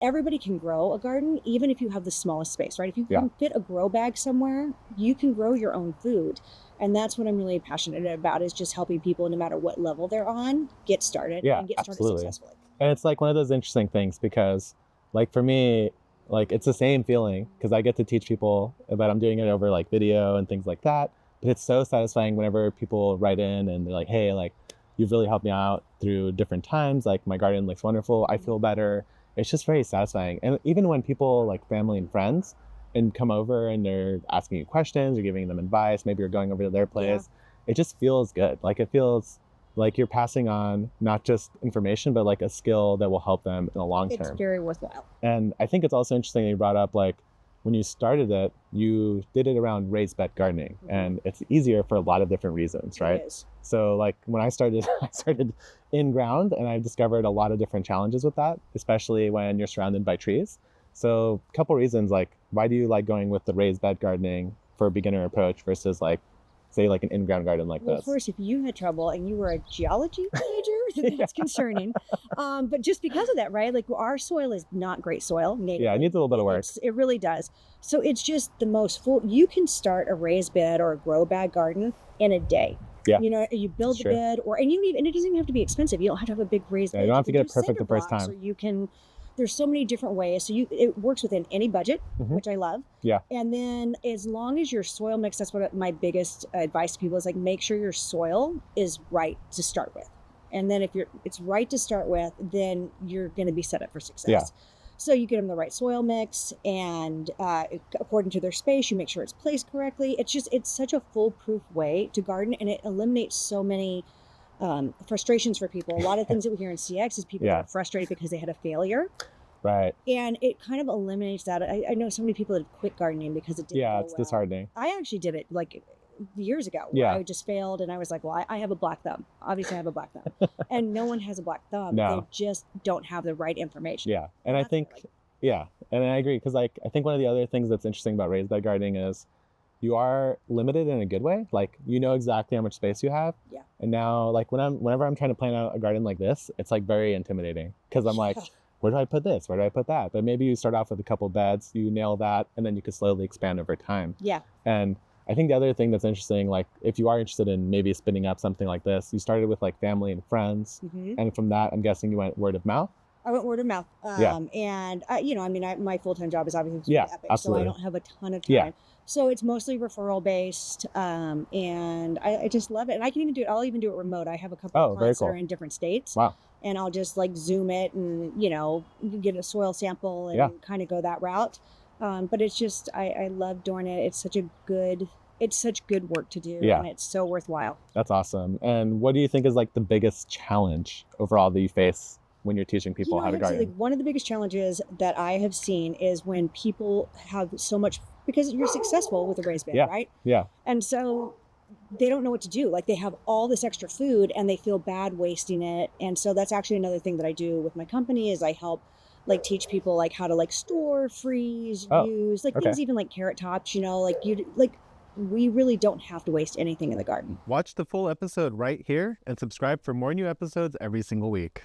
everybody can grow a garden, even if you have the smallest space, right? If you Yeah. can fit a grow bag somewhere, you can grow your own food. And that's what I'm really passionate about, is just helping people, no matter what level they're on, get started Yeah, and get started absolutely. successfully. And it's like one of those interesting things because like for me, like it's the same feeling because I get to teach people, but I'm doing it over like video and things like that. But it's so satisfying whenever people write in and they're like, hey, like you've really helped me out through different times. Like my garden looks wonderful. I feel better. It's just very satisfying. And even when people like family and friends and come over and they're asking you questions or giving them advice, maybe you're going over to their place, it just feels good. Like it feels like you're passing on not just information, but like a skill that will help them in the long term. It's very worthwhile. And I think it's also interesting that you brought up, like, when you started it, you did it around raised bed gardening, and it's easier for a lot of different reasons, right? It is. So like when I started, I started in ground, and I discovered a lot of different challenges with that, especially when you're surrounded by trees. So a couple reasons, like why do you like going with the raised bed gardening for a beginner approach versus like, say, like an in-ground garden like Well, this? first, if you had trouble and you were a geology major, then that's concerning. But just because of that, right? Like our soil is not great soil. Natively. Yeah, it needs a little bit of work. It really does. So it's just the most full. You can start a raised bed or a grow bag garden in a day. Yeah. You know, you build the true. bed, and it doesn't even have to be expensive. You don't have to have a big raised bed. You don't have to get it do perfect the first cinder blocks, time. Or you can. There's so many different ways. So it works within any budget, which I love. Yeah. And then as long as your soil mix, that's what my biggest advice to people is, like, make sure your soil is right to start with. And then if it's right to start with, then you're going to be set up for success. Yeah. So you get them the right soil mix, and according to their space, you make sure it's placed correctly. It's such a foolproof way to garden, and it eliminates so many frustrations for people. A lot of things that we hear in CX is people are frustrated because they had a failure. Right. And it kind of eliminates that. I know so many people that have quit gardening because it didn't go it's well. disheartening. I actually did it like years ago. Where I just failed, and I was like, well, I have a black thumb. Obviously, I have a black thumb. And no one has a black thumb. No. They just don't have the right information. Yeah. And I think, and I agree, because like I think one of the other things that's interesting about raised bed gardening is you are limited in a good way. Like you know exactly how much space you have. Yeah. And now like whenever I'm trying to plan out a garden like this, it's like very intimidating because I'm like, where do I put this? Where do I put that? But maybe you start off with a couple beds, you nail that, and then you can slowly expand over time. Yeah. And I think the other thing that's interesting, like if you are interested in maybe spinning up something like this, you started with like family and friends. And from that, I'm guessing you went word of mouth. I went word of mouth. And my full-time job is obviously Epic, absolutely. So I don't have a ton of time. Yeah. So it's mostly referral based. And I just love it. And I can even do it. I'll even do it remote. I have a couple of clients that are in different states. Wow. And I'll just like Zoom it and, get a soil sample and kind of go that route. But it's just, I love doing it. It's such good work to do. And it's so worthwhile. That's awesome. And what do you think is like the biggest challenge overall that you face when you're teaching people how to garden? Like, one of the biggest challenges that I have seen is when people have so much, because you're successful with a raised bed, right? Yeah. And so they don't know what to do. Like they have all this extra food and they feel bad wasting it. And so that's actually another thing that I do with my company is I help like teach people like how to like store, freeze, use like things, even like carrot tops, we really don't have to waste anything in the garden. Watch the full episode right here and subscribe for more new episodes every single week.